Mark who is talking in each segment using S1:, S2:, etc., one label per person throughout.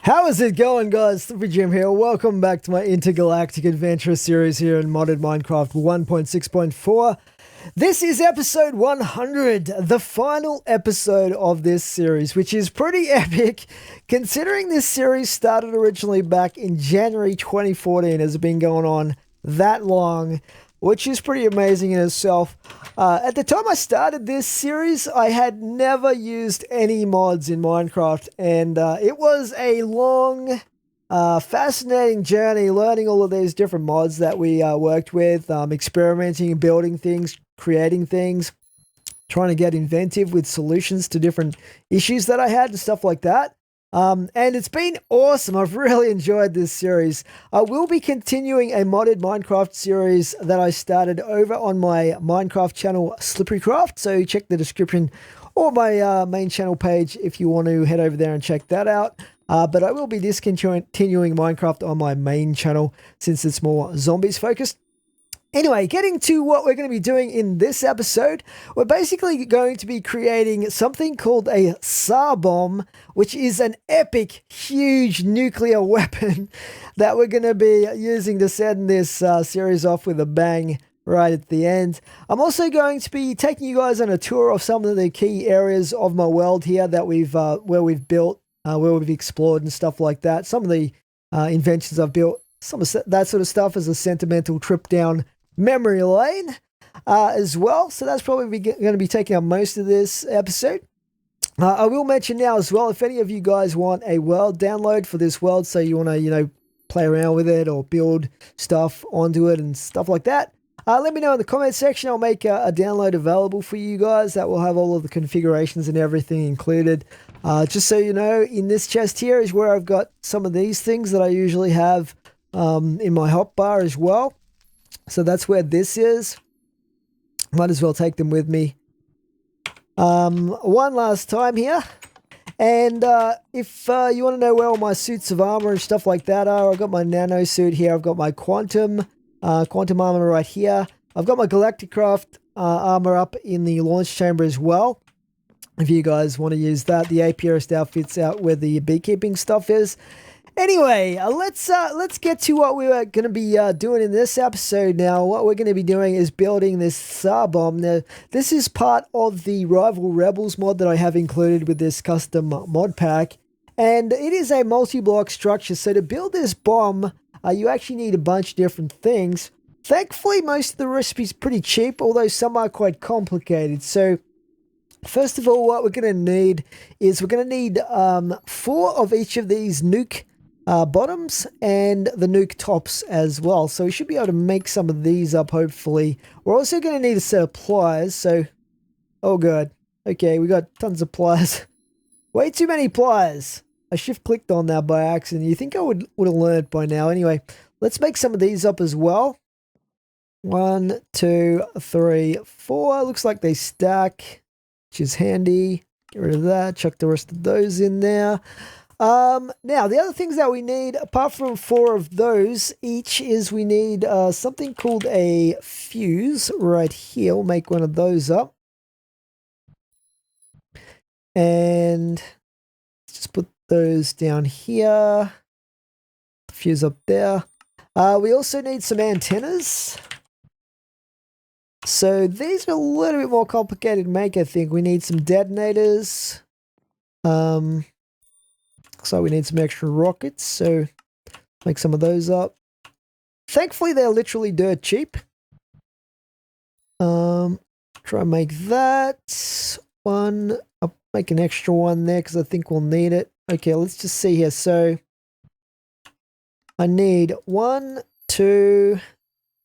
S1: How is it going, guys? Slippy Jim here. Welcome back to my Intergalactic Adventurer series here in modded Minecraft 1.6.4. This is episode 100, the final episode of this series, which is pretty epic considering this series started originally back in January 2014. Has been going on that long, which is pretty amazing in itself. At the time I started this series, I had never used any mods in Minecraft, and it was a long, fascinating journey learning all of these different mods that we worked with, experimenting, building things, creating things, trying to get inventive with solutions to different issues that I had and stuff like that. And it's been awesome. I've really enjoyed this series. I will be continuing a modded Minecraft series that I started over on my Minecraft channel, Slipperycraft. So check the description or my main channel page if you want to head over there and check that out. But I will be discontinuing Minecraft on my main channel since it's more zombies focused. Anyway, getting to what we're going to be doing in this episode, we're basically going to be creating something called a SAR bomb, which is an epic, huge nuclear weapon that we're going to be using to send this series off with a bang right at the end. I'm also going to be taking you guys on a tour of some of the key areas of my world here that where we've built, where we've explored and stuff like that. Some of the inventions I've built, some of that sort of stuff as a sentimental trip down memory lane as well. So that's probably going to be taking up most of this episode. I will mention now as well, if any of you guys want a world download for this world, so you want to, play around with it or build stuff onto it and stuff like that, let me know in the comment section. I'll make a download available for you guys that will have all of the configurations and everything included. Just so you know, in this chest here is where I've got some of these things that I usually have in my hotbar as well. So that's where this is. Might as well take them with me. One last time here. And if you want to know where all my suits of armor and stuff like that are, I've got my nano suit here. I've got my quantum armor right here. I've got my Galacticraft armor up in the launch chamber as well. If you guys want to use that, the apiarist outfit's out where the beekeeping stuff is. Anyway, let's get to what we were going to be doing in this episode now. What we're going to be doing is building this SAR bomb. Now, this is part of the Rival Rebels mod that I have included with this custom mod pack. And it is a multi-block structure. So to build this bomb, you actually need a bunch of different things. Thankfully, most of the recipes are pretty cheap, although some are quite complicated. So first of all, what we're going to need is we're going to need 4 of each of these nuke bottoms and the nuke tops as well. So we should be able to make some of these up, hopefully. We're also going to need a set of pliers. So, oh god. Okay, we got tons of pliers. Way too many pliers. I shift clicked on that by accident. You think I would have learned by now. Anyway, let's make some of these up as well. 1, 2, 3, 4. Looks like they stack, which is handy. Get rid of that. Chuck the rest of those in there. Now, the other things that we need, apart from 4 of those each, is we need something called a fuse right here. We'll make one of those up. And let's just put those down here. Fuse up there. We also need some antennas. So these are a little bit more complicated to make, I think. We need some detonators. So we need some extra rockets, so make some of those up. Thankfully, they're literally dirt cheap. Try and make that one. I'll make an extra one there because I think we'll need it. Okay, let's just see here. So I need 1, 2,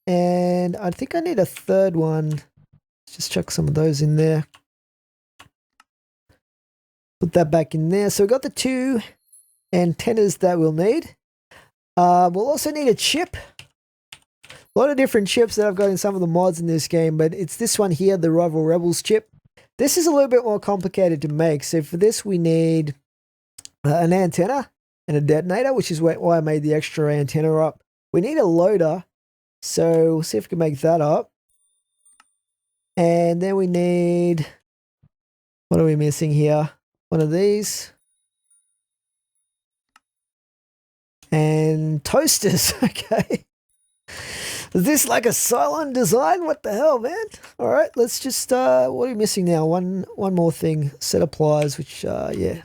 S1: and I think I need a third one. Let's just chuck some of those in there. Put that back in there. So we got the 2 antennas that we'll need. We'll also need a chip. A lot of different chips that I've got in some of the mods in this game, but it's this one here, the Rival Rebels chip. This is a little bit more complicated to make. So for this, we need an antenna and a detonator, which is why I made the extra antenna up. We need a loader. So we'll see if we can make that up. And then we need, what are we missing here? One of these. And toasters, okay. Is this like a Cylon design? What the hell, man? All right, let's just, what are we missing now? One more thing. Set of pliers, which, yeah.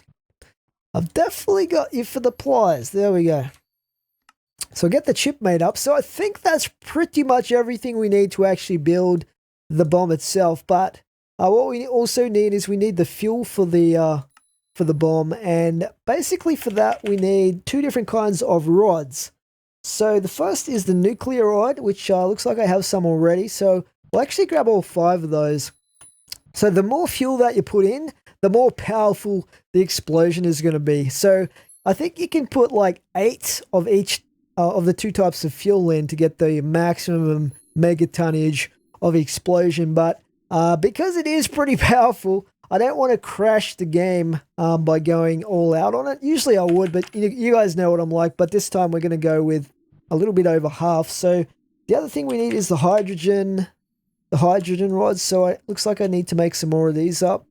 S1: I've definitely got you for the pliers. There we go. So get the chip made up. So I think that's pretty much everything we need to actually build the bomb itself. But what we also need is we need the fuel for the bomb. And basically for that, we need two different kinds of rods. So the first is the nuclear rod, which looks like I have some already. So we'll actually grab all 5 of those. So the more fuel that you put in, the more powerful the explosion is going to be. So I think you can put like 8 of each of the 2 types of fuel in to get the maximum megatonnage of explosion. But because it is pretty powerful, I don't want to crash the game by going all out on it. Usually I would, but you guys know what I'm like. But this time we're going to go with a little bit over half. So the other thing we need is the hydrogen rods. So it looks like I need to make some more of these up.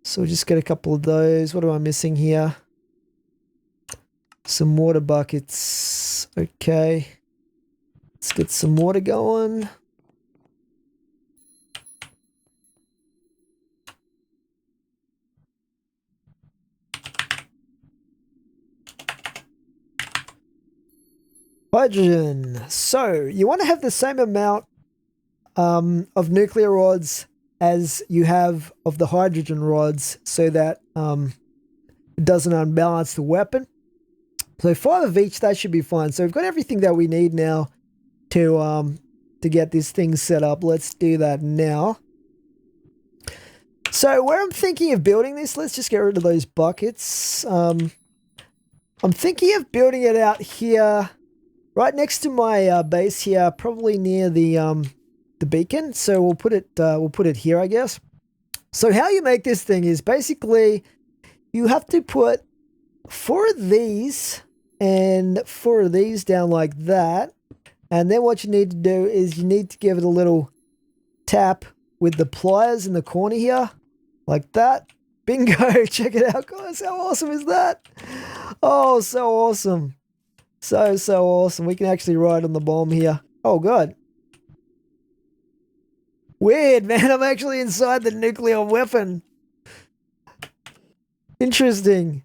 S1: So we'll just get a couple of those. What am I missing here? Some water buckets. Okay. Let's get some water going. Hydrogen. So you want to have the same amount of nuclear rods as you have of the hydrogen rods so that it doesn't unbalance the weapon. So 5 of each, that should be fine. So we've got everything that we need now to get this thing set up. Let's do that now. So where I'm thinking of building this, let's just get rid of those buckets. I'm thinking of building it out here, right next to my base here, probably near the beacon. So we'll put it here, I guess. So how you make this thing is basically you have to put 4 of these and 4 of these down like that. And then what you need to do is you need to give it a little tap with the pliers in the corner here, like that. Bingo! Check it out, guys. How awesome is that? Oh, so awesome. So awesome. We can actually ride on the bomb here. Oh, God. Weird, man. I'm actually inside the nuclear weapon. Interesting.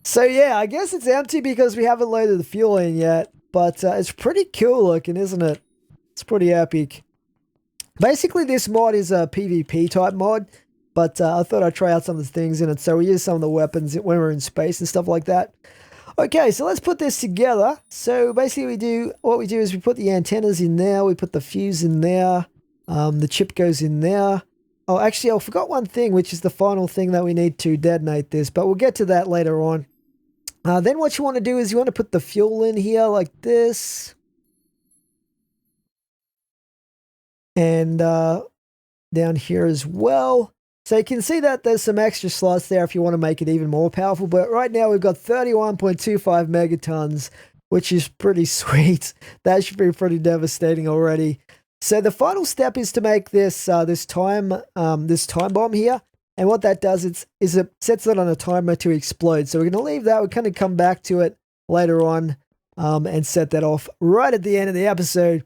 S1: So, yeah, I guess it's empty because we haven't loaded the fuel in yet. But it's pretty cool looking, isn't it? It's pretty epic. Basically, this mod is a PvP type mod. But I thought I'd try out some of the things in it. So we use some of the weapons when we're in space and stuff like that. Okay, so let's put this together. So basically what we do is we put the antennas in there. We put the fuse in there. The chip goes in there. Oh, actually, I forgot one thing, which is the final thing that we need to detonate this. But we'll get to that later on. Then what you want to do is you want to put the fuel in here like this. And down here as well. So you can see that there's some extra slots there if you want to make it even more powerful. But right now we've got 31.25 megatons, which is pretty sweet. That should be pretty devastating already. So the final step is to make this time bomb here. And what that does is it sets it on a timer to explode. So we're going to leave that. We're going to come back to it later on and set that off right at the end of the episode.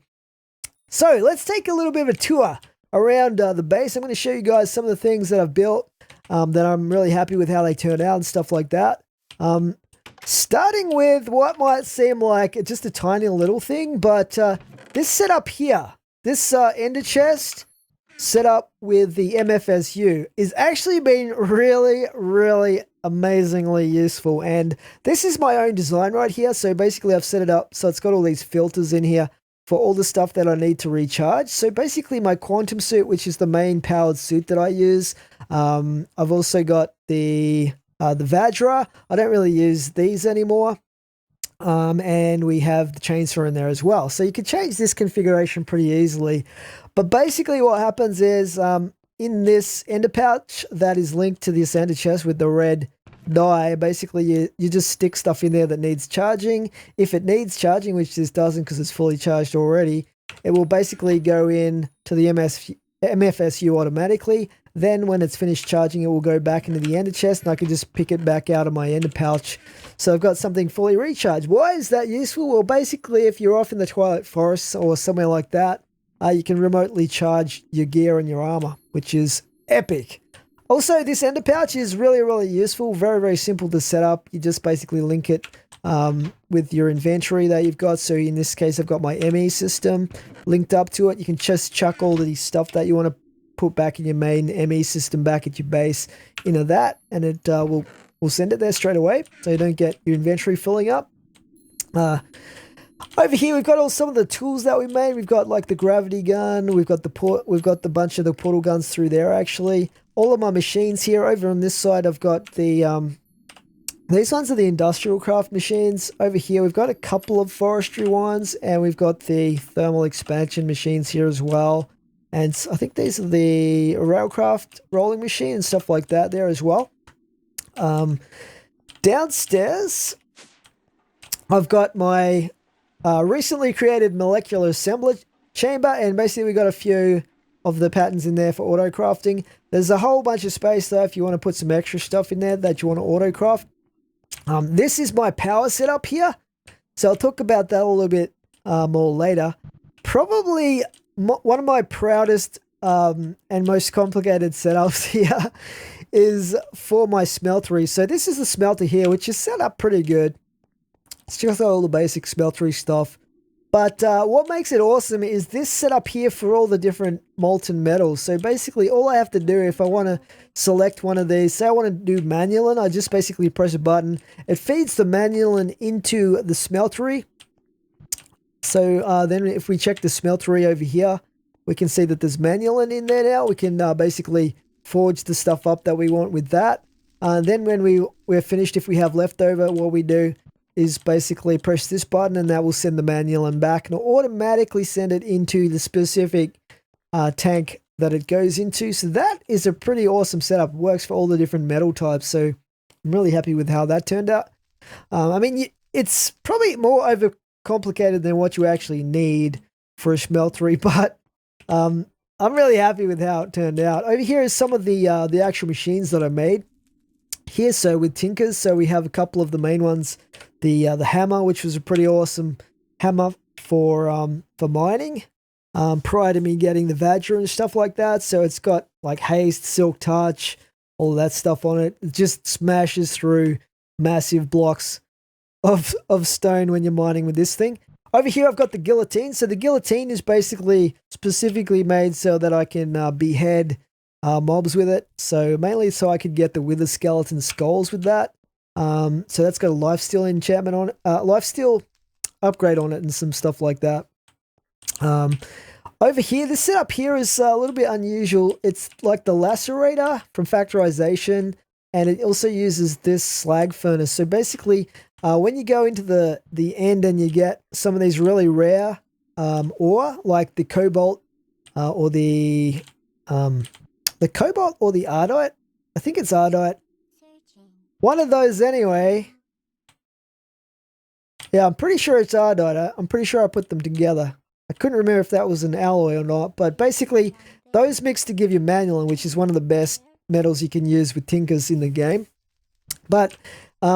S1: So let's take a little bit of a tour around the base. I'm going to show you guys some of the things that I've built that I'm really happy with how they turned out and stuff like that. Starting with what might seem like just a tiny little thing, but this setup here, this ender chest set up with the MFSU is actually been really, really amazingly useful. And this is my own design right here. So basically I've set it up so it's got all these filters in here for all the stuff that I need to recharge. So basically my quantum suit, which is the main powered suit that I use. I've also got the Vajra. I don't really use these anymore. And we have the chainsaw in there as well. So you can change this configuration pretty easily. But basically what happens is in this ender pouch that is linked to this ender chest with the red die, basically you just stick stuff in there that needs charging. If it needs charging, which this doesn't because it's fully charged already, it will basically go in to the MFSU automatically. Then when it's finished charging, it will go back into the ender chest, and I can just pick it back out of my ender pouch. So I've got something fully recharged. Why is that useful? Well, basically, if you're off in the Twilight Forest or somewhere like that, you can remotely charge your gear and your armor, which is epic. Also, this ender pouch is really, really useful. Very, very simple to set up. You just basically link it with your inventory that you've got. So in this case, I've got my ME system linked up to it. You can just chuck all of the stuff that you want to put back in your main ME system back at your base into that, and it will send it there straight away, so you don't get your inventory filling up. Over here, we've got some of the tools that we made. We've got like the gravity gun. We've got the bunch of the portal guns through there. Actually, all of my machines here. Over on this side, I've got the these ones are the industrial craft machines. Over here, we've got a couple of forestry ones, and we've got the thermal expansion machines here as well. And I think these are the railcraft rolling machine and stuff like that there as well. Downstairs, I've got my recently created molecular assembly chamber, and basically we got a few of the patterns in there for auto crafting. There's a whole bunch of space though if you want to put some extra stuff in there that you want to auto craft. This is my power setup here, so I'll talk about that a little bit more later. Probably one of my proudest and most complicated setups here is for my smeltery. So this is the smelter here, which is set up pretty good. It's just all the basic smeltery stuff. But what makes it awesome is this setup here for all the different molten metals. So basically all I have to do if I want to select one of these, say I want to do manulin, I just basically press a button. It feeds the manulin into the smeltery. So then if we check the smeltery over here, we can see that there's manulin in there now. We can basically forge the stuff up that we want with that. Then when we're finished, if we have leftover, what we do is basically press this button, and that will send the manulin back, and it'll automatically send it into the specific tank that it goes into. So that is a pretty awesome setup. It works for all the different metal types. So I'm really happy with how that turned out. I mean, it's probably more overcomplicated than what you actually need for a smeltery, but I'm really happy with how it turned out. Over here is some of the actual machines that I made here. So with tinkers, so we have a couple of the main ones. The hammer, which was a pretty awesome hammer for mining, prior to me getting the Vadra and stuff like that. So it's got like haste, silk touch, all of that stuff on it. It just smashes through massive blocks of stone when you're mining with this thing. Over here, I've got the guillotine. So the guillotine is basically specifically made so that I can behead mobs with it. So mainly so I could get the wither skeleton skulls with that. So that's got a lifesteal enchantment on it, lifesteal upgrade on it, and some stuff like that. Over here, this setup here is a little bit unusual. It's like the lacerator from factorization, and it also uses this slag furnace. So basically, when you go into the end and you get some of these really rare ore, like the cobalt or the cobalt or the ardite. I think it's ardite. One of those anyway. Yeah, I'm pretty sure it's ardite. I'm pretty sure I put them together. I couldn't remember if that was an alloy or not, but basically those mix to give you manulin, which is one of the best metals you can use with tinkers in the game. But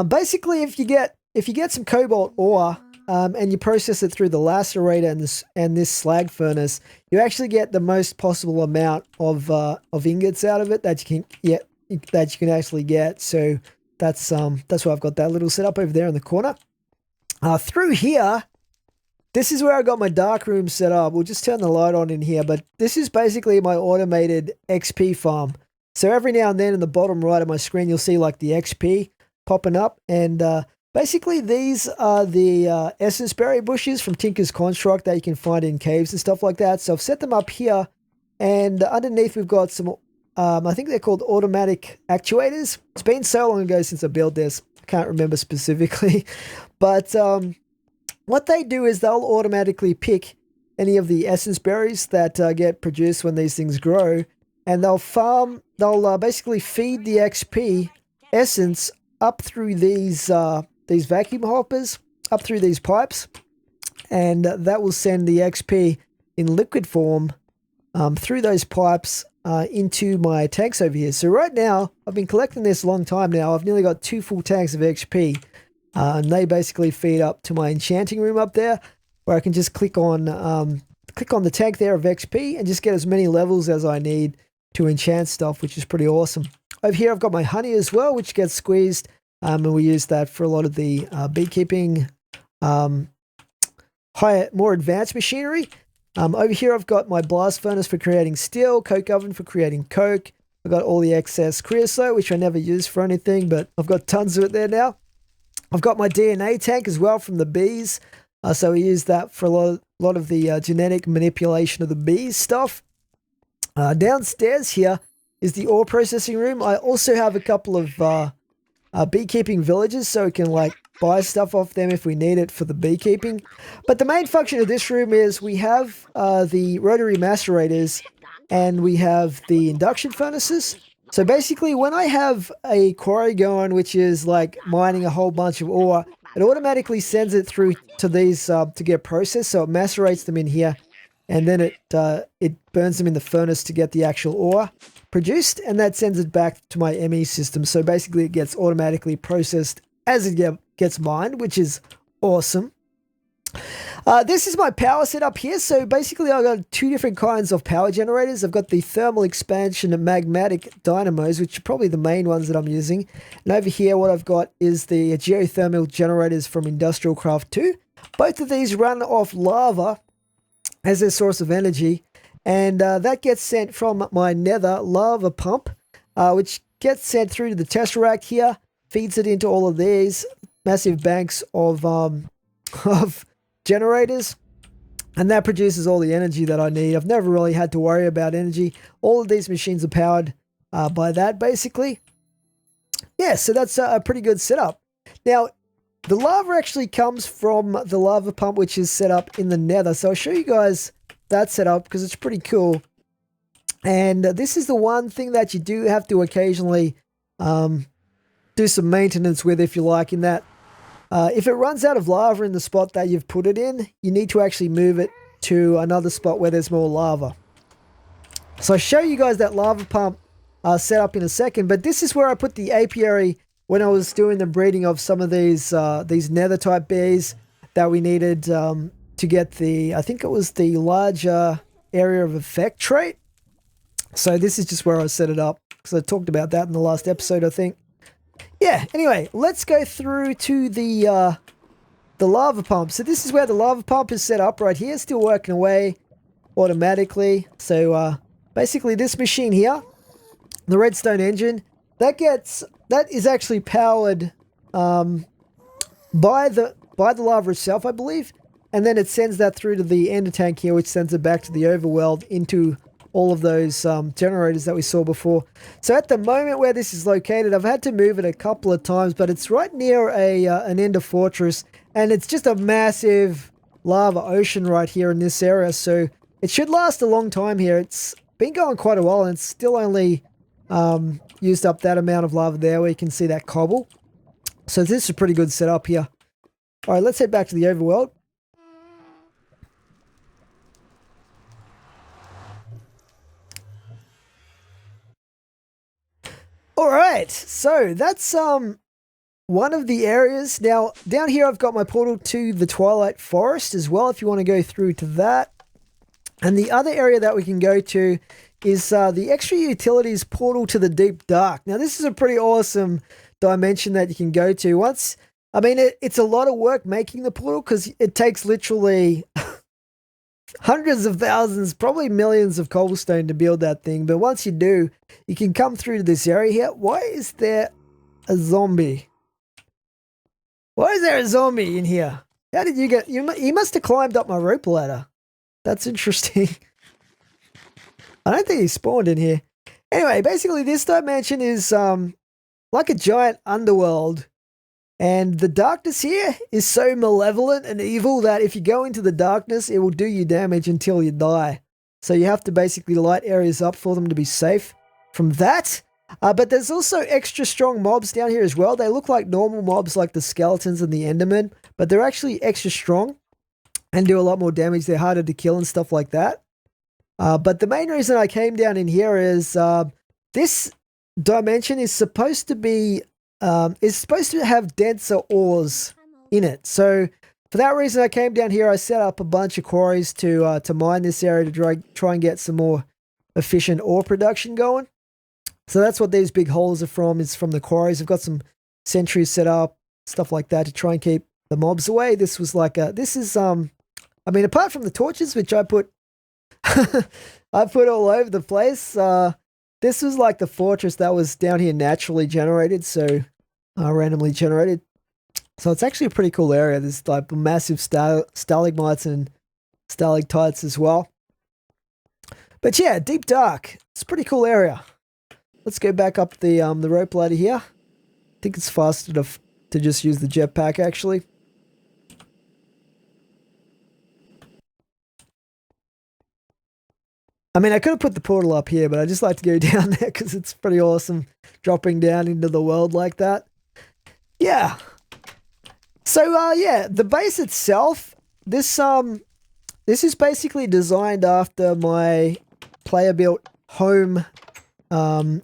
S1: basically if you get some cobalt ore and you process it through the lacerator and this slag furnace, you actually get the most possible amount of ingots out of it that you can actually get. So that's why I've got that little setup over there in the corner. Through here, this is where I got my dark room set up. We'll just turn the light on in here, but this is basically my automated XP farm. So every now and then in the bottom right of my screen, you'll see like the XP popping up, and basically these are the essence berry bushes from Tinker's Construct that you can find in caves and stuff like that. So I've set them up here, and underneath we've got some I think they're called automatic actuators. It's been so long ago since I built this, I can't remember specifically. But what they do is they'll automatically pick any of the essence berries that get produced when these things grow, and they'll basically feed the XP essence up through these vacuum hoppers, up through these pipes, and that will send the XP in liquid form through those pipes into my tanks over here. So right now, I've been collecting this a long time now. I've nearly got 2 full tanks of XP. And they basically feed up to my enchanting room up there, where I can just click on the tank there of XP and just get as many levels as I need to enchant stuff, which is pretty awesome. Over here, I've got my honey as well, which gets squeezed, and we use that for a lot of the beekeeping, more advanced machinery. Over here, I've got my blast furnace for creating steel, coke oven for creating coke. I've got all the excess creosote, which I never use for anything, but I've got tons of it there now. I've got my DNA tank as well from the bees. So we use that for a lot of the genetic manipulation of the bees stuff. Downstairs here is the ore processing room. I also have a couple of beekeeping villages, so we can like buy stuff off them if we need it for the beekeeping. But the main function of this room is we have the rotary macerators and we have the induction furnaces. So basically, when I have a quarry going, which is like mining a whole bunch of ore, it automatically sends it through to these to get processed. So it macerates them in here, and then it burns them in the furnace to get the actual ore produced, and that sends it back to my ME system. So basically, it gets automatically processed as it gets mined, which is awesome. This is my power setup here. So basically, I've got 2 different kinds of power generators. I've got the thermal expansion and magmatic dynamos, which are probably the main ones that I'm using. And over here, what I've got is the geothermal generators from Industrial Craft 2. Both of these run off lava as their source of energy. And that gets sent from my nether lava pump, which gets sent through to the Tesseract here, feeds it into all of these massive banks of generators, and that produces all the energy that I need. I've never really had to worry about energy. All of these machines are powered by that, basically. Yeah, so that's a pretty good setup. Now, the lava actually comes from the lava pump, which is set up in the nether. So I'll show you guys that setup because it's pretty cool. And this is the one thing that you do have to occasionally do some maintenance with, if you like, in that if it runs out of lava in the spot that you've put it in, you need to actually move it to another spot where there's more lava. So I'll show you guys that lava pump set up in a second, but this is where I put the apiary when I was doing the breeding of some of these nether type bees that we needed to get the, I think it was the larger area of effect trait. So this is just where I set it up, because I talked about that in the last episode, I think. Yeah, anyway, let's go through to the lava pump. So this is where the lava pump is set up right here, still working away automatically. So basically this machine here, the redstone engine, that is actually powered by the lava itself, I believe. And then it sends that through to the ender tank here, which sends it back to the overworld into all of those generators that we saw before. So at the moment where this is located, I've had to move it a couple of times, but it's right near an ender fortress, and it's just a massive lava ocean right here in this area. So it should last a long time here. It's been going quite a while, and it's still only used up that amount of lava there where you can see that cobble. So this is a pretty good setup here. All right, let's head back to the overworld. All right, so that's one of the areas. Now, down here I've got my portal to the Twilight Forest as well, if you want to go through to that. And the other area that we can go to is the extra utilities portal to the Deep Dark. Now, this is a pretty awesome dimension that you can go to. It's a lot of work making the portal because it takes literally hundreds of thousands, probably millions of cobblestone to build that thing. But once you do, you can come through to this area here. Why is there a zombie? Why is there a zombie in here? How did you get... You must have climbed up my rope ladder. That's interesting. I don't think he spawned in here. Anyway, basically this dimension is like a giant underworld. And the darkness here is so malevolent and evil that if you go into the darkness, it will do you damage until you die. So you have to basically light areas up for them to be safe from that. But there's also extra strong mobs down here as well. They look like normal mobs like the skeletons and the endermen, but they're actually extra strong and do a lot more damage. They're harder to kill and stuff like that. But the main reason I came down in here is this dimension is supposed to be have denser ores in it. So for that reason, I came down here. I set up a bunch of quarries to mine this area to try and get some more efficient ore production going. So that's what these big holes are from. Is from the quarries. I've got some sentries set up, stuff like that, to try and keep the mobs away. This was like I mean, apart from the torches, which I put I put all over the place. This was like the fortress that was down here naturally generated, so randomly generated. So it's actually a pretty cool area. There's like massive stalagmites and stalactites as well. But yeah, deep dark. It's a pretty cool area. Let's go back up the rope ladder here. I think it's faster to just use the jetpack actually. I mean, I could have put the portal up here, but I just like to go down there because it's pretty awesome dropping down into the world like that. Yeah. So, yeah, the base itself, this is basically designed after my player-built home from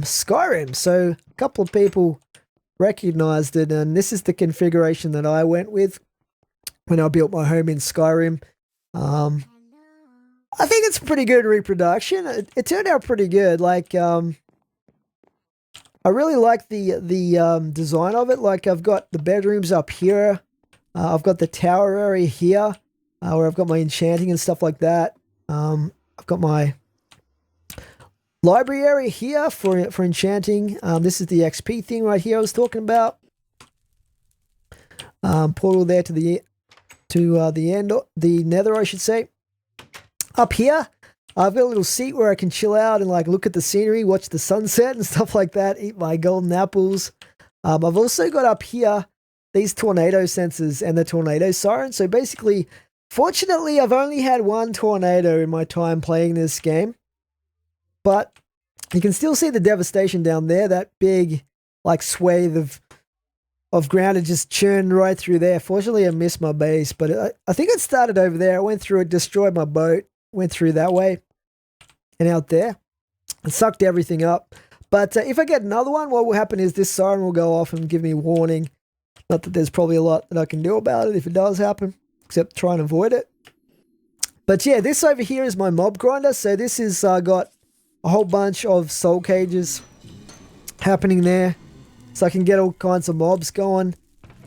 S1: Skyrim. So, a couple of people recognized it, and this is the configuration that I went with when I built my home in Skyrim. I think it's pretty good reproduction. It turned out pretty good. Like, I really like the design of it. Like, I've got the bedrooms up here. I've got the tower area here, where I've got my enchanting and stuff like that. I've got my library area here for enchanting. This is the XP thing right here I was talking about. Portal there to the end, the nether, I should say. Up here, I've got a little seat where I can chill out and like look at the scenery, watch the sunset and stuff like that, eat my golden apples. I've also got up here these tornado sensors and the tornado siren. So basically, fortunately, I've only had one tornado in my time playing this game. But you can still see the devastation down there, that big like swathe of ground had just churned right through there. Fortunately, I missed my base, but I think it started over there. I went through it, destroyed my boat, went through that way and out there. It sucked everything up. But if I get another one, what will happen is this siren will go off and give me warning. Not that there's probably a lot that I can do about it if it does happen, except try and avoid it. But yeah, this over here is my mob grinder. So this is got a whole bunch of soul cages happening there. So I can get all kinds of mobs going,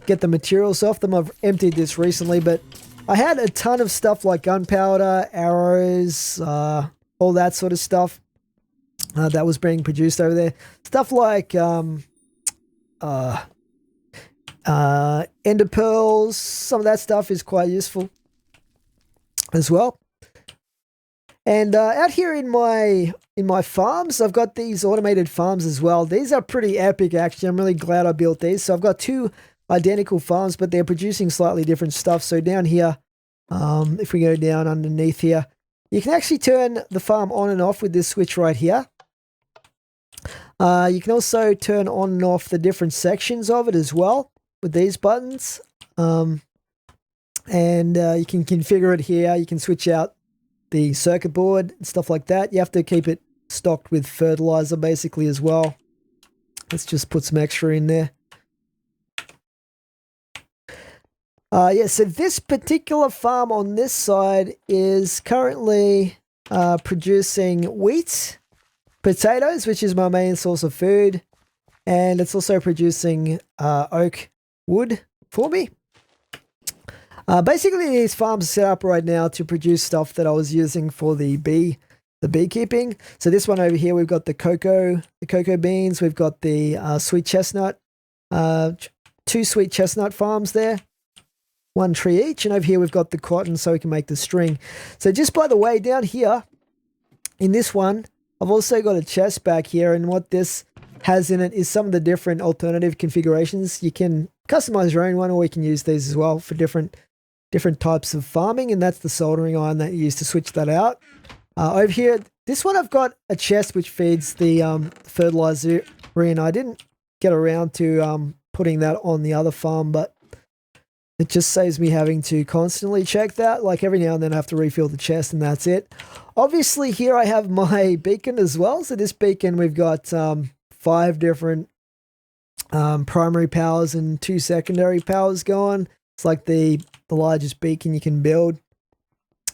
S1: get the materials off them. I've emptied this recently, but I had a ton of stuff like gunpowder, arrows, all that sort of stuff that was being produced over there. Stuff like ender pearls. Some of that stuff is quite useful as well. And out here in my farms, I've got these automated farms as well. These are pretty epic, actually. I'm really glad I built these. So I've got two identical farms, but they're producing slightly different stuff. So down here, if we go down underneath here, you can actually turn the farm on and off with this switch right here. You can also turn on and off the different sections of it as well with these buttons. And you can configure it here. You can switch out the circuit board and stuff like that. You have to keep it stocked with fertilizer basically as well. Let's just put some extra in there. Yeah, so this particular farm on this side is currently producing wheat, potatoes, which is my main source of food, and it's also producing oak wood for me. Basically, these farms are set up right now to produce stuff that I was using for the beekeeping. So this one over here, we've got the cocoa beans. We've got the sweet chestnut, two sweet chestnut farms there, one tree each. And over here, we've got the cotton so we can make the string. So just by the way, down here in this one, I've also got a chest back here. And what this has in it is some of the different alternative configurations. You can customize your own one, or we can use these as well for different types of farming, and that's the soldering iron that you use to switch that out. Over here, this one I've got a chest which feeds the fertilizer in. I didn't get around to putting that on the other farm, but It just saves me having to constantly check that. Like every now and then I have to refill the chest and that's it. Obviously here I have my beacon as well. So this beacon we've got 5 different primary powers and 2 secondary powers going. It's like the largest beacon you can build.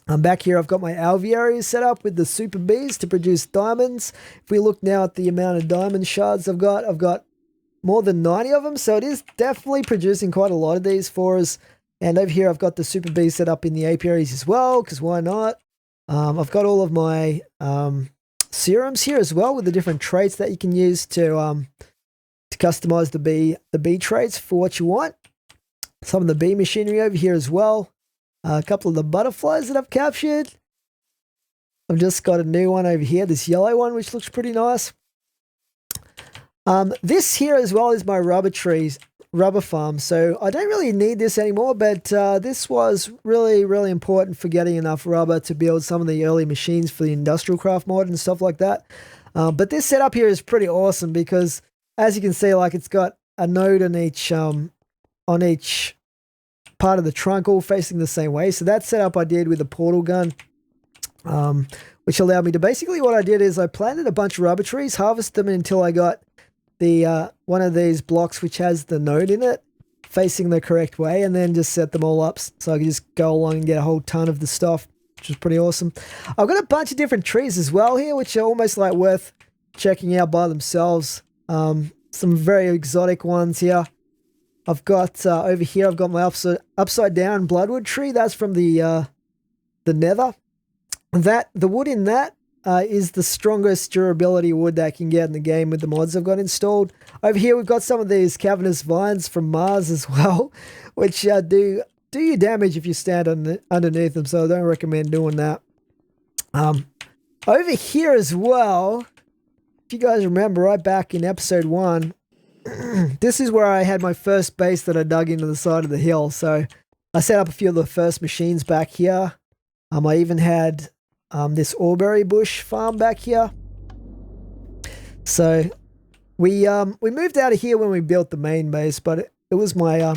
S1: Back here I've got my alvearies set up with the super bees to produce diamonds. If we look now at the amount of diamond shards I've got more than 90 of them, so it is definitely producing quite a lot of these for us. And over here I've got the super bees set up in the apiaries as well, because why not? I've got all of my serums here as well with the different traits that you can use to customize the bee traits for what you want. Some of the bee machinery over here as well. A couple of the butterflies that I've captured. I've just got a new one over here, this yellow one, which looks pretty nice. This here as well is my rubber farm. So I don't really need this anymore, but this was really, really important for getting enough rubber to build some of the early machines for the industrial craft mod and stuff like that. But this setup here is pretty awesome because, as you can see, like it's got a node on each part of the trunk all facing the same way. So that setup I did with the portal gun, which allowed me to basically, what I did is I planted a bunch of rubber trees, harvested them until I got the one of these blocks which has the node in it facing the correct way, and then just set them all up so I could just go along and get a whole ton of the stuff, which was pretty awesome. I've got a bunch of different trees as well here, which are almost like worth checking out by themselves. Some very exotic ones here. I've got over here I've got my upside down bloodwood tree. That's from the nether. The wood in that is the strongest durability wood that I can get in the game with the mods I've got installed. Over here we've got some of these cavernous vines from Mars as well, which do you damage if you stand underneath them, so I don't recommend doing that. Over here as well, if you guys remember right back in episode 1, this is where I had my first base that I dug into the side of the hill. So I set up a few of the first machines back here. I even had this awberry bush farm back here. So we moved out of here when we built the main base, but it was my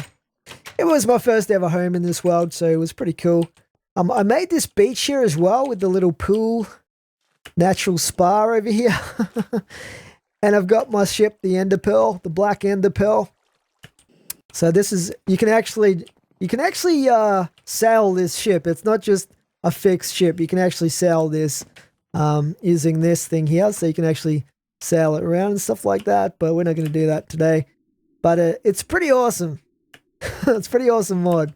S1: first ever home in this world, so it was pretty cool. I made this beach here as well with the little pool, natural spa over here. And I've got my ship, the Ender Pearl, the Black Ender Pearl. So this is, you can actually sail this ship. It's not just a fixed ship. You can actually sail this using this thing here. So you can actually sail it around and stuff like that. But we're not going to do that today. But it's pretty awesome. It's a pretty awesome mod.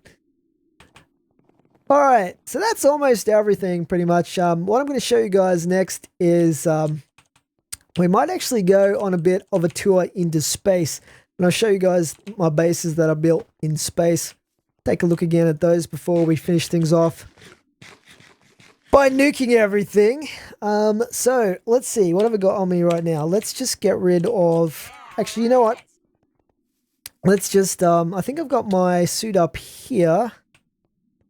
S1: All right, so that's almost everything pretty much. What I'm going to show you guys next is we might actually go on a bit of a tour into space. And I'll show you guys my bases that I built in space. Take a look again at those before we finish things off by nuking everything. So let's see, what have I got on me right now? Let's just get rid of, actually, you know what? Let's just, I think I've got my suit up here.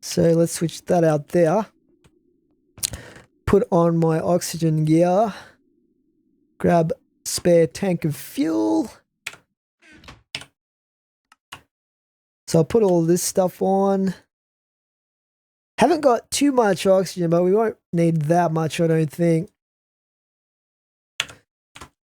S1: So let's switch that out there. Put on my oxygen gear. Grab spare tank of fuel. So I'll put all this stuff on. Haven't got too much oxygen, but we won't need that much, I don't think.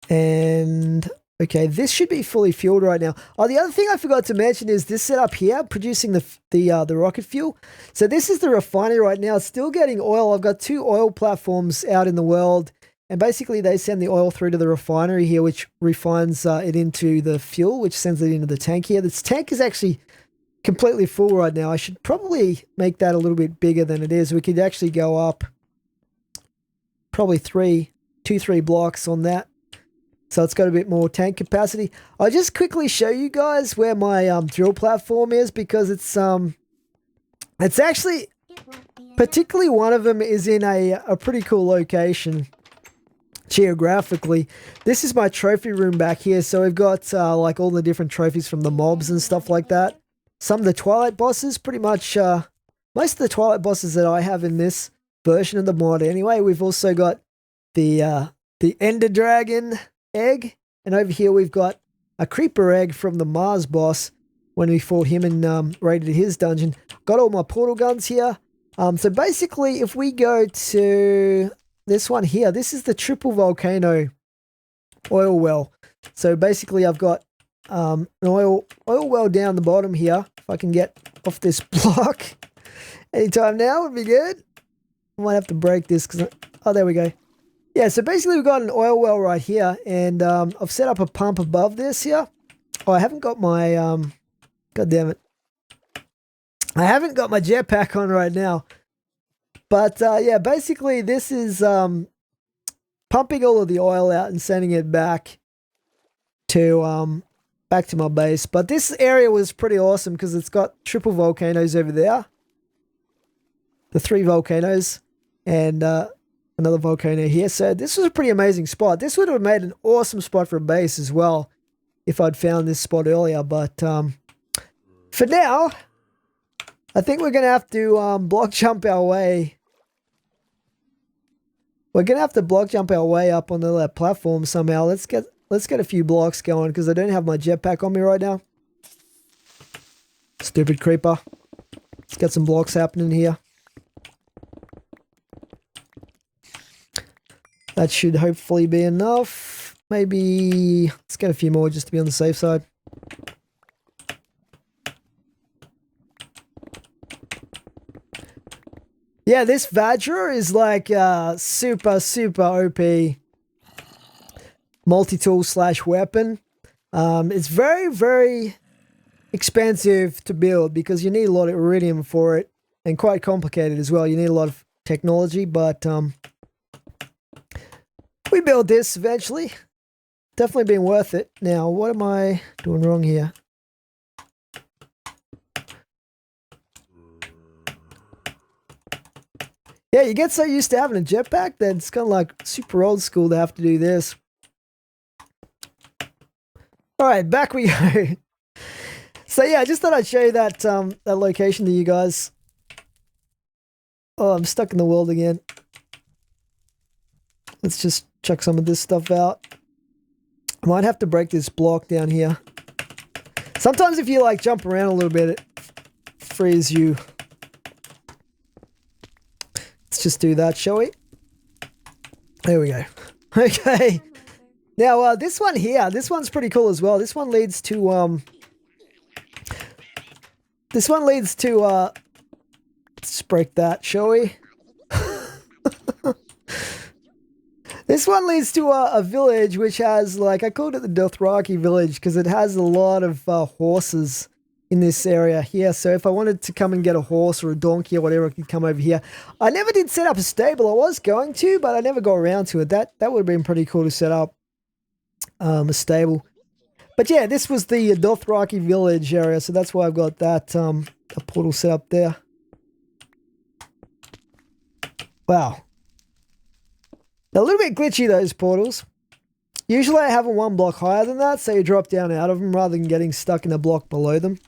S1: And okay, this should be fully fueled right now. Oh, the other thing I forgot to mention is this setup here, producing the rocket fuel. So this is the refinery right now. It's still getting oil. I've got 2 oil platforms out in the world. And basically they send the oil through to the refinery here, which refines it into the fuel, which sends it into the tank here. This tank is actually completely full right now. I should probably make that a little bit bigger than it is. We could actually go up probably 2-3 blocks on that. So it's got a bit more tank capacity. I'll just quickly show you guys where my drill platform is, because it's actually, particularly one of them is in a pretty cool location. Geographically, this is my trophy room back here. So we've got like all the different trophies from the mobs and stuff like that. Some of the Twilight bosses, pretty much most of the Twilight bosses that I have in this version of the mod anyway. We've also got the Ender Dragon egg, and over here we've got a creeper egg from the Mars boss. when we fought him and raided his dungeon. Got all my portal guns here. So basically, if we go to this one here, this is the triple volcano oil well. So basically, I've got an oil well down the bottom here. If I can get off this block anytime now would be good. I might have to break this because... Oh, there we go. Yeah, so basically we've got an oil well right here, and I've set up a pump above this here. Oh, I haven't got my... God damn it. I haven't got my jetpack on right now. But yeah, basically this is pumping all of the oil out and sending it back to my base. But this area was pretty awesome because it's got triple volcanoes over there. The 3 volcanoes and another volcano here. So this was a pretty amazing spot. This would have made an awesome spot for a base as well if I'd found this spot earlier. But for now, I think we're going to have to block jump our way. We're going to have to block jump our way up on the platform somehow. Let's get a few blocks going because I don't have my jetpack on me right now. Stupid creeper. Let's get some blocks happening here. That should hopefully be enough. Maybe let's get a few more just to be on the safe side. Yeah, this Vajra is like super OP multi-tool / weapon. It's very expensive to build because you need a lot of iridium for it, and quite complicated as well. You need a lot of technology, but we build this eventually. Definitely been worth it. Now, what am I doing wrong here? Yeah, you get so used to having a jetpack that it's kind of like super old school to have to do this. Alright, back we go. So yeah, I just thought I'd show you that that location to you guys. Oh, I'm stuck in the world again. Let's just check some of this stuff out. I might have to break this block down here. Sometimes if you like jump around a little bit, it frees you. Let's just do that, shall we? There we go. Okay. Now, this one here, this one's pretty cool as well. This one leads to, let's break that, shall we? This one leads to a village which has, like, I called it the Dothraki village because it has a lot of horses in this area here. So if I wanted to come and get a horse or a donkey or whatever, I could come over here. I never did set up a stable. I was going to, but I never got around to it. That would have been pretty cool to set up a stable. But yeah, this was the Dothraki village area, so that's why I've got that a portal set up there. Wow. A little bit glitchy, those portals. Usually I have them 1 block higher than that, so you drop down out of them rather than getting stuck in a block below them.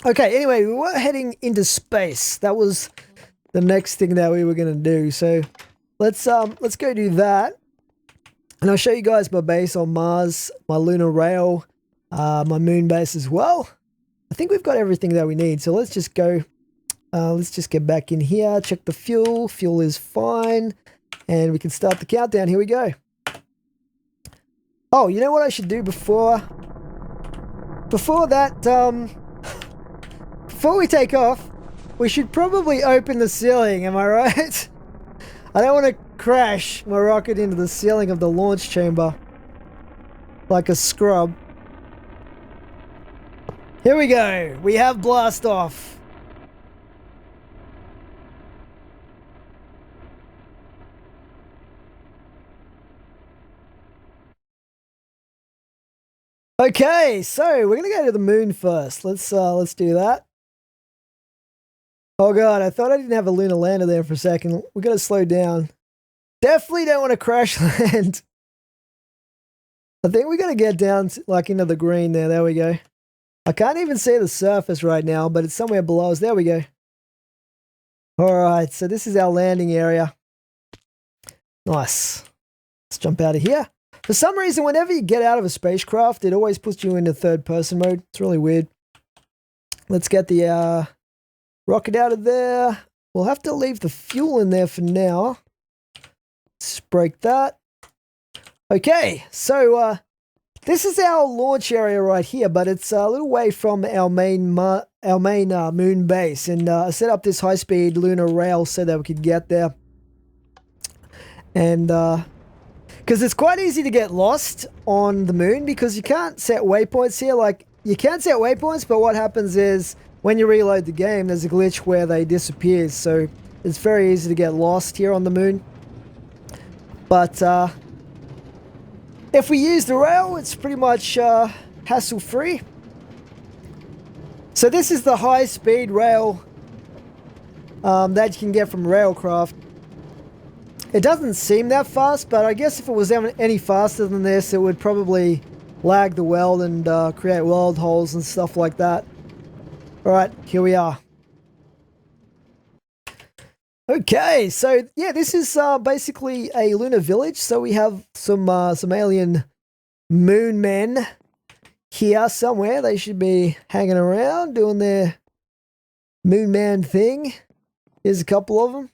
S1: Okay, anyway, we were heading into space. That was the next thing that we were going to do. So let's go do that. And I'll show you guys my base on Mars, my lunar rail, my moon base as well. I think we've got everything that we need. So let's just go. Let's just get back in here, check the fuel. Fuel is fine. And we can start the countdown. Here we go. Oh, you know what I should do before that, before we take off, we should probably open the ceiling, am I right? I don't want to crash my rocket into the ceiling of the launch chamber like a scrub. Here we go. We have blast off. Okay, so we're gonna go to the moon first. Let's do that. Oh god, I thought I didn't have a lunar lander there for a second. We gotta slow down. Definitely don't want to crash land. I think we gotta get down to, like, into the green there. There we go. I can't even see the surface right now, but it's somewhere below us. There we go. All right, so this is our landing area. Nice. Let's jump out of here. For some reason, whenever you get out of a spacecraft, it always puts you into third-person mode. It's really weird. Let's get the rocket out of there. We'll have to leave the fuel in there for now. Let's break that. Okay, so this is our launch area right here, but it's a little way from our main moon base. And I set up this high-speed lunar rail so that we could get there. And because it's quite easy to get lost on the moon because you can't set waypoints here. Like, you can set waypoints, but what happens is when you reload the game, there's a glitch where they disappear. So it's very easy to get lost here on the moon. But if we use the rail, it's pretty much hassle-free. So this is the high-speed rail that you can get from Railcraft. It doesn't seem that fast, but I guess if it was any faster than this, it would probably lag the weld and create weld holes and stuff like that. Alright, here we are. Okay, so yeah, this is basically a lunar village. So we have some alien moon men here somewhere. They should be hanging around doing their moon man thing. Here's a couple of them.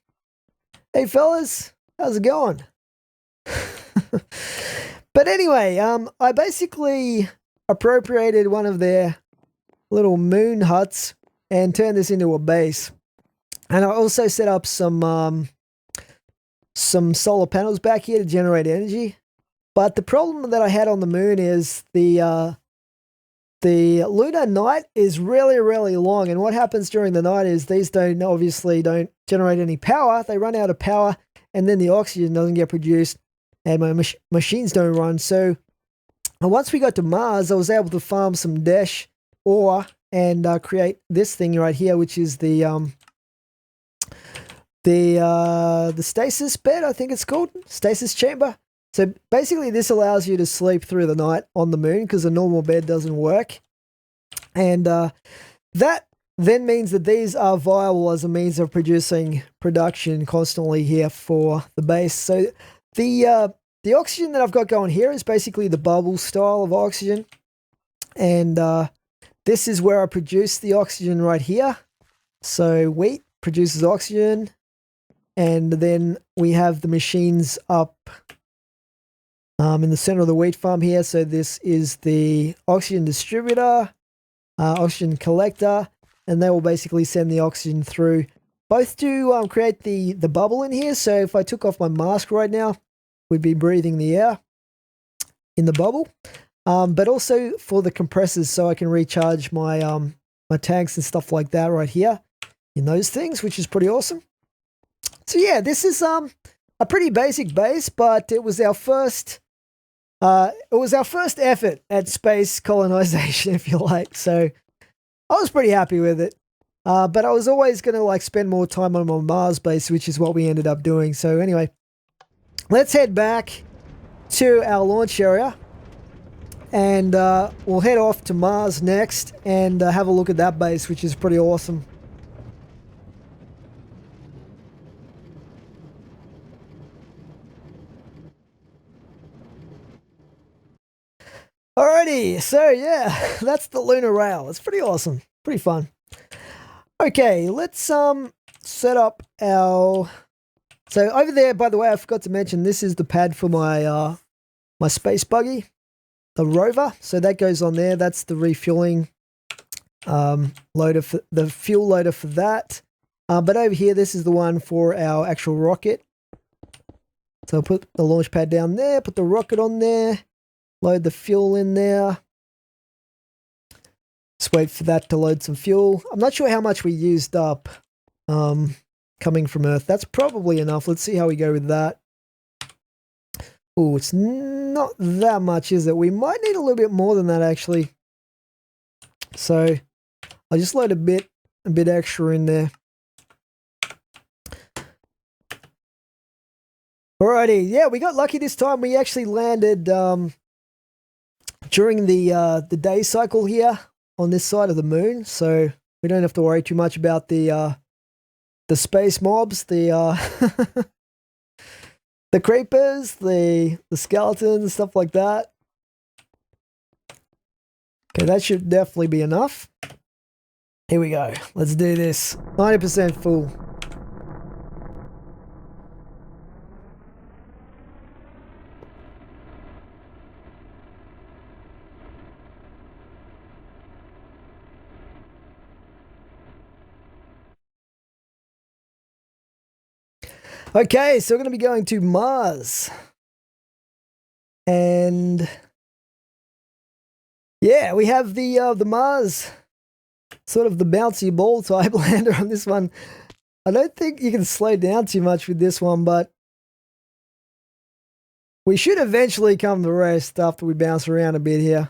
S1: Hey fellas, how's it going? But anyway, I basically appropriated one of their little moon huts and turned this into a base. And I also set up some solar panels back here to generate energy. But the problem that I had on the moon is the lunar night is really, really long. And what happens during the night is these obviously don't generate any power. They run out of power, and then the oxygen doesn't get produced, and my machines don't run. So once we got to Mars, I was able to farm some Dash ore and create this thing right here, which is the stasis bed, I think it's called, stasis chamber. So basically this allows you to sleep through the night on the moon because a normal bed doesn't work. And that then means that these are viable as a means of producing production constantly here for the base. So the oxygen that I've got going here is basically the bubble style of oxygen. And this is where I produce the oxygen right here. So wheat produces oxygen. And then we have the machines up in the center of the wheat farm here. So this is the oxygen distributor, oxygen collector, and they will basically send the oxygen through both to create the bubble in here. So if I took off my mask right now, we'd be breathing the air in the bubble, but also for the compressors so I can recharge my my tanks and stuff like that right here in those things, which is pretty awesome. So yeah, this is a pretty basic base, but it was our first effort at space colonization, if you like. So I was pretty happy with it. But I was always going to like spend more time on my Mars base, which is what we ended up doing. So anyway, let's head back to our launch area, and we'll head off to Mars next and have a look at that base, which is pretty awesome. Alrighty, so yeah, that's the lunar rail. It's pretty awesome, pretty fun. Okay, let's set up our. So over there, by the way, I forgot to mention this is the pad for my my space buggy, the rover. So that goes on there. That's the refueling loader for the fuel loader for that. But over here, this is the one for our actual rocket. So I'll put the launch pad down there, put the rocket on there. Load the fuel in there. Just wait for that to load some fuel. I'm not sure how much we used up coming from Earth. That's probably enough. Let's see how we go with that. Oh, it's not that much, is it? We might need a little bit more than that, actually. So I'll just load a bit extra in there. Alrighty, yeah, we got lucky this time. We actually landed during the day cycle here on this side of the moon, so we don't have to worry too much about the space mobs, the the creepers, the skeletons, stuff like that. Okay, that should definitely be enough. Here we go. Let's do this. 90% full. Okay, so we're going to be going to Mars. And yeah, we have the Mars, sort of the bouncy ball type lander on this one. I don't think you can slow down too much with this one, but we should eventually come to rest after we bounce around a bit here.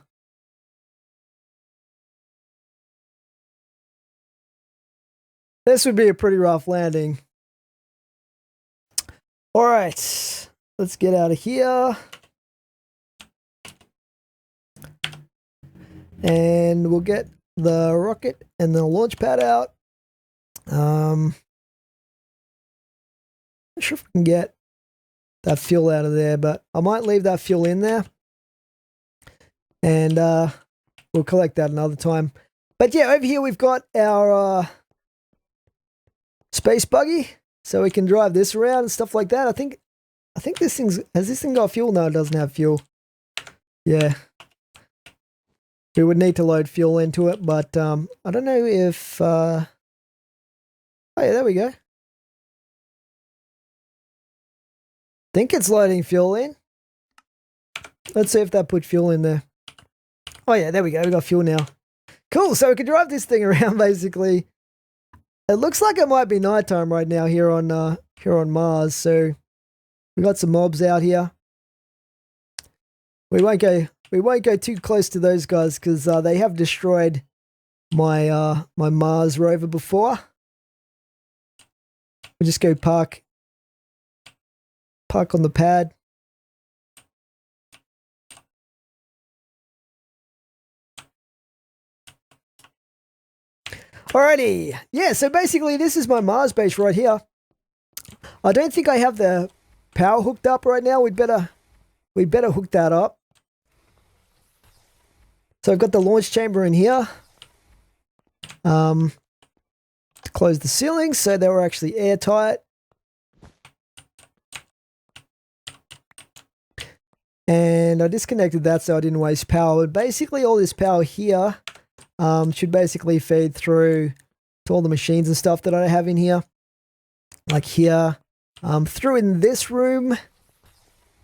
S1: This would be a pretty rough landing. All right, let's get out of here. And we'll get the rocket and the launch pad out. Not sure if we can get that fuel out of there, but I might leave that fuel in there. And we'll collect that another time. But yeah, over here we've got our space buggy. So we can drive this around and stuff like that. I think this thing's... Has this thing got fuel? No, it doesn't have fuel. Yeah. We would need to load fuel into it, but I don't know if... Oh yeah, there we go. Think it's loading fuel in. Let's see if that put fuel in there. Oh yeah, there we go. We got fuel now. Cool. So we can drive this thing around basically. It looks like it might be nighttime right now here on Mars. So we got some mobs out here. We won't go too close to those guys because they have destroyed my my Mars rover before. We'll just go park on the pad. Alrighty, yeah, so basically this is my Mars base right here. I don't think I have the power hooked up right now. We'd better hook that up. So I've got the launch chamber in here. To close the ceiling so they were actually airtight. And I disconnected that so I didn't waste power. But basically all this power here should basically feed through to all the machines and stuff that I have in here. Like here. Through in this room,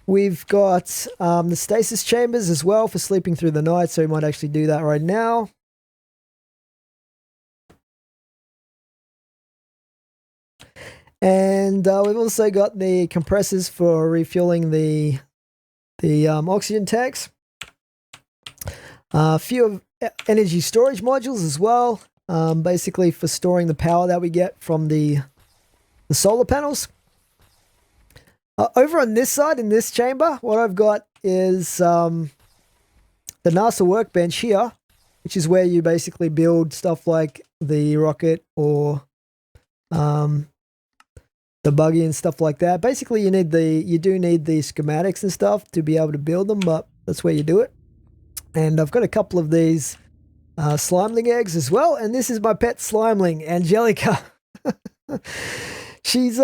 S1: we've got the stasis chambers as well for sleeping through the night. So we might actually do that right now. And we've also got the compressors for refueling the oxygen tanks. A few energy storage modules as well, basically for storing the power that we get from the solar panels. Over on this side, in this chamber, what I've got is the NASA workbench here, which is where you basically build stuff like the rocket or the buggy and stuff like that. Basically, you do need the schematics and stuff to be able to build them, but that's where you do it. And I've got a couple of these slimeling eggs as well, and this is my pet slimeling, Angelica. She's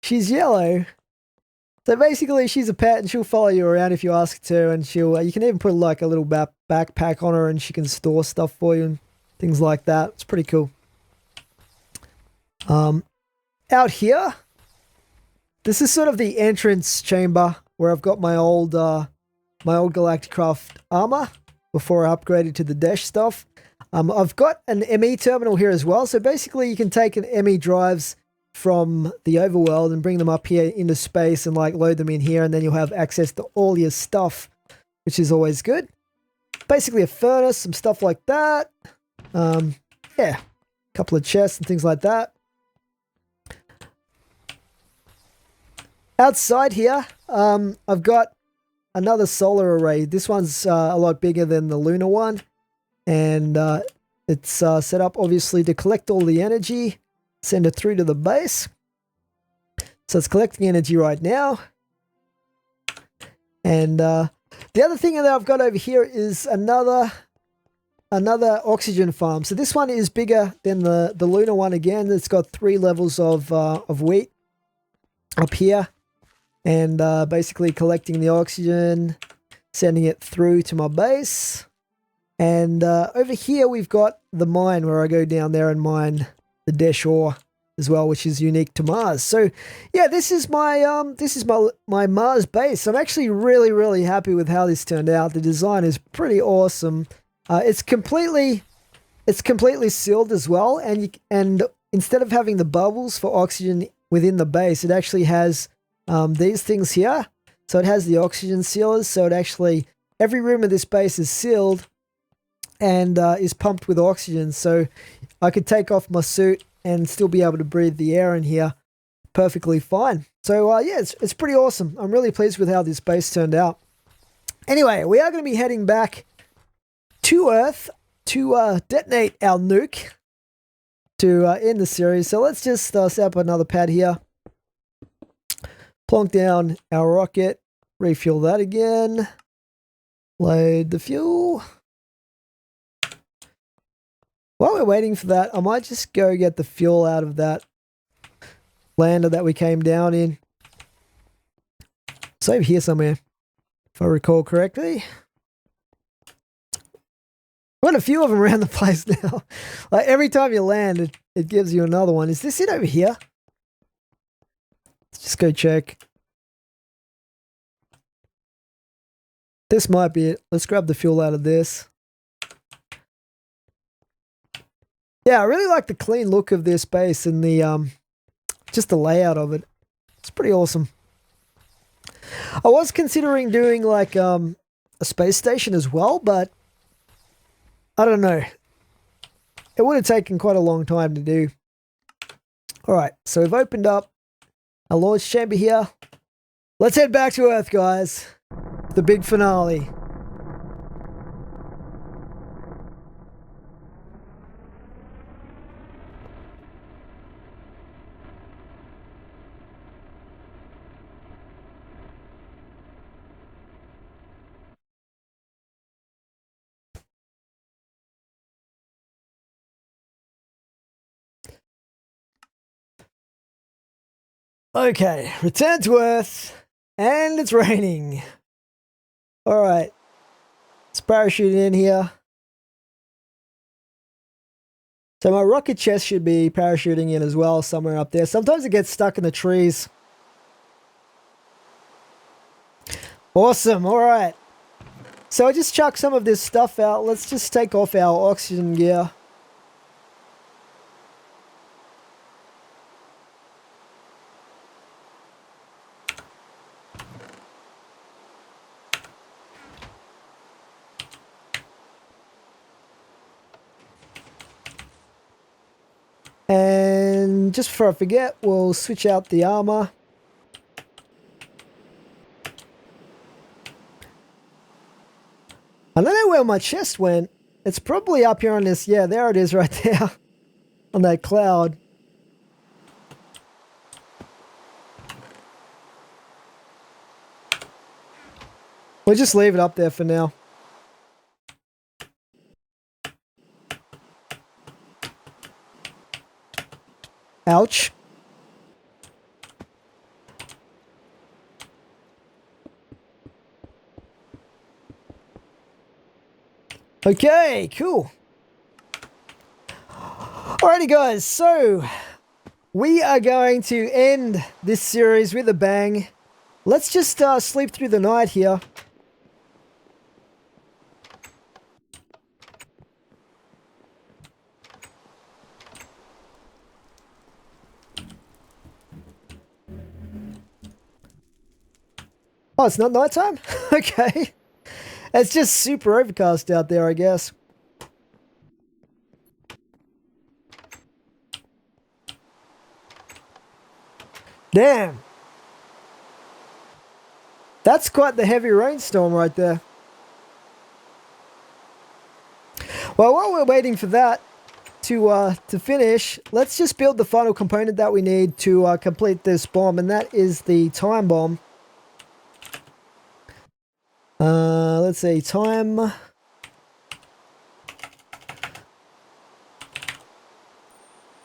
S1: she's yellow. So basically, she's a pet, and she'll follow you around if you ask her to, and you can even put like a little backpack on her, and she can store stuff for you and things like that. It's pretty cool. Out here, this is sort of the entrance chamber where I've got my old GalactiCraft armor before I upgraded to the Dash stuff. I've got an ME terminal here as well. So basically you can take an ME drives from the overworld and bring them up here into space and like load them in here, and then you'll have access to all your stuff, which is always good. Basically a furnace, some stuff like that. Yeah, a couple of chests and things like that. Outside here, I've got another solar array. This one's a lot bigger than the lunar one, and it's set up obviously to collect all the energy, send it through to the base. So it's collecting energy right now. And the other thing that I've got over here is another another oxygen farm. So this one is bigger than the lunar one again. It's got 3 levels of wheat up here. And basically collecting the oxygen, sending it through to my base. And over here we've got the mine where I go down there and mine the Desh ore as well, which is unique to Mars. So yeah, this is my Mars base. I'm actually really happy with how this turned out. The design is pretty awesome. It's completely sealed as well, and instead of having the bubbles for oxygen within the base, it actually has these things here. So it has the oxygen sealers. So it actually, every room of this base is sealed and is pumped with oxygen. So I could take off my suit and still be able to breathe the air in here perfectly fine. So yeah, it's pretty awesome. I'm really pleased with how this base turned out. Anyway, we are going to be heading back to Earth to detonate our nuke to end the series. So let's just set up another pad here. Plonk down our rocket, refuel that again, load the fuel. While we're waiting for that, I might just go get the fuel out of that lander that we came down in. It's over here somewhere, if I recall correctly. Got a few of them around the place now. Like every time you land, it gives you another one. Is this it over here? Let's just go check. This might be it. Let's grab the fuel out of this. Yeah, I really like the clean look of this base and the just the layout of it. It's pretty awesome. I was considering doing like a space station as well, but I don't know. It would have taken quite a long time to do. All right, so we've opened up a launch chamber here. Let's head back to Earth, guys. The big finale. Okay, return to Earth, and it's raining. All right, let's parachute in here. So my rocket chest should be parachuting in as well, somewhere up there. Sometimes it gets stuck in the trees. Awesome, all right. So I just chucked some of this stuff out. Let's just take off our oxygen gear. And just before I forget, we'll switch out the armor. I don't know where my chest went. It's probably up here on this. Yeah, there it is right there on that cloud. We'll just leave it up there for now. Ouch. Okay, cool. Alrighty guys, so we are going to end this series with a bang. Let's just sleep through the night here. Oh, it's not nighttime? Okay. It's just super overcast out there, I guess. Damn. That's quite the heavy rainstorm right there. Well, while we're waiting for that to finish, let's just build the final component that we need to complete this bomb, and that is the time bomb. Let's see, time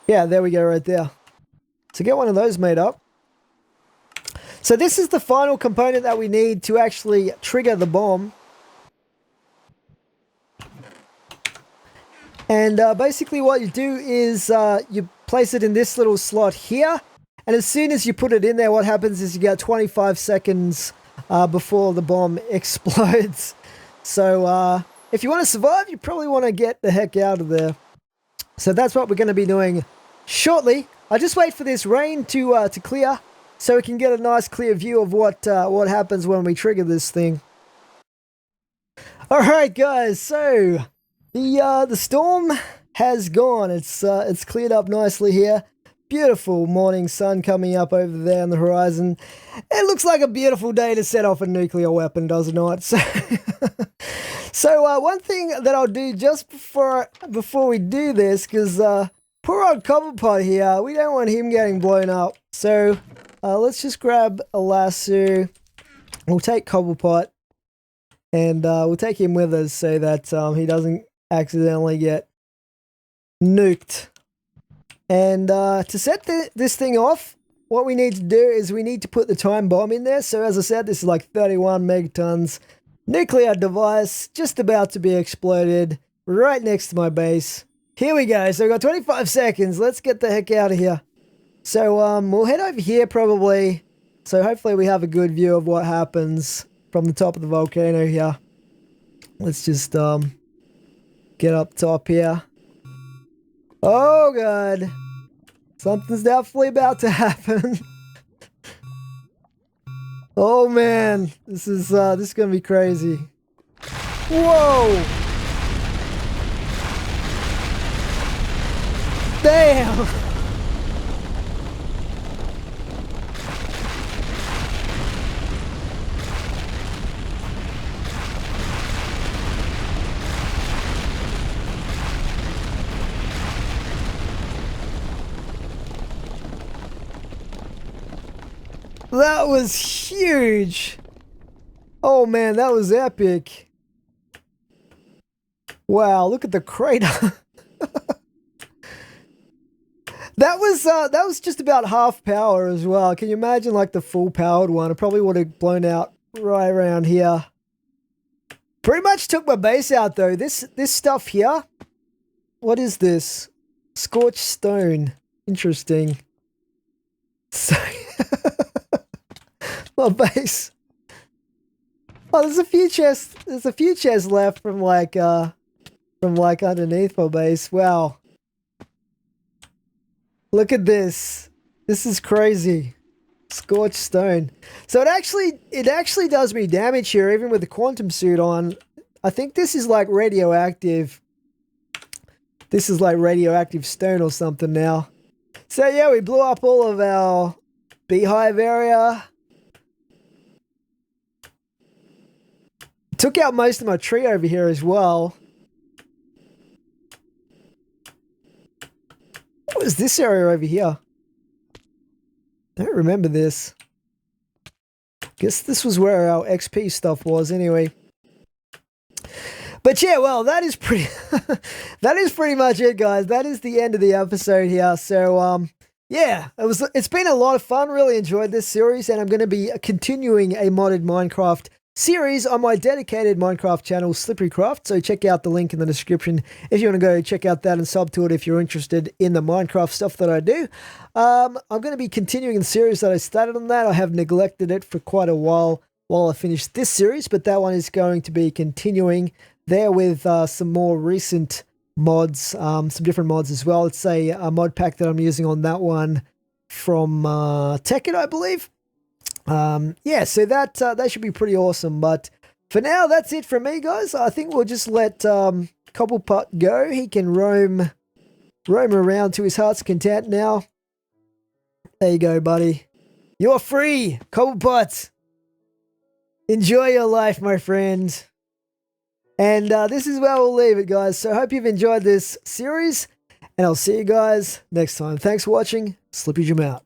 S1: Yeah, there we go right there. So get one of those made up. So this is the final component that we need to actually trigger the bomb. And basically what you do is you place it in this little slot here. And as soon as you put it in there, what happens is you get 25 seconds before the bomb explodes. So if you want to survive, you probably want to get the heck out of there. So that's what we're going to be doing shortly. I just wait for this rain to clear so we can get a nice clear view of what happens when we trigger this thing. All right, guys. So the storm has gone. It's cleared up nicely here. Beautiful morning sun coming up over there on the horizon. It looks like a beautiful day to set off a nuclear weapon, does it not? So one thing that I'll do just before we do this, because poor old Cobblepot here, we don't want him getting blown up. So let's just grab a lasso. We'll take Cobblepot and we'll take him with us so that he doesn't accidentally get nuked. And to set this thing off, what we need to do is we need to put the time bomb in there. So as I said, this is like 31 megatons. Nuclear device just about to be exploded right next to my base. Here we go. So we've got 25 seconds. Let's get the heck out of here. So we'll head over here probably. So hopefully we have a good view of what happens from the top of the volcano here. Let's just get up top here. Oh god. Something's definitely about to happen. Oh man, this is gonna be crazy. Whoa! Damn! That was huge. Oh man, that was epic. Wow, look at the crater. That was just about half power as well. Can you imagine like the full powered one? It probably would have blown out right around here. Pretty much took my base out though. This stuff here. What is this? Scorched stone. Interesting. So my base. Oh, there's a few chests. There's a few chests left from like underneath my base. Wow. Look at this. This is crazy. Scorched stone. So it actually does me damage here, even with the quantum suit on. I think this is like radioactive. This is like radioactive stone or something now. So yeah, we blew up all of our beehive area. Took out most of my tree over here as well. What was this area over here? I don't remember this. Guess this was where our XP stuff was anyway. But yeah, well, that is pretty that is pretty much it, guys. That is the end of the episode here. So yeah, it's been a lot of fun. Really enjoyed this series, and I'm going to be continuing a modded Minecraft series on my dedicated Minecraft channel, Slipperycraft. So check out the link in the description if you want to go check out that and sub to it if you're interested in the Minecraft stuff that I do. I'm going to be continuing the series that I started on that. I have neglected it for quite a while I finished this series, but that one is going to be continuing there with some more recent mods, some different mods as well. It's a mod pack that I'm using on that one from Tekkit, I believe. Yeah, so that should be pretty awesome. But for now, that's it from me, guys. I think we'll just let Cobblepot go. He can roam around to his heart's content now. There you go, buddy. You're free, Cobblepot. Enjoy your life, my friend. And this is where we'll leave it, guys. So I hope you've enjoyed this series, and I'll see you guys next time. Thanks for watching. Slippy Jim out.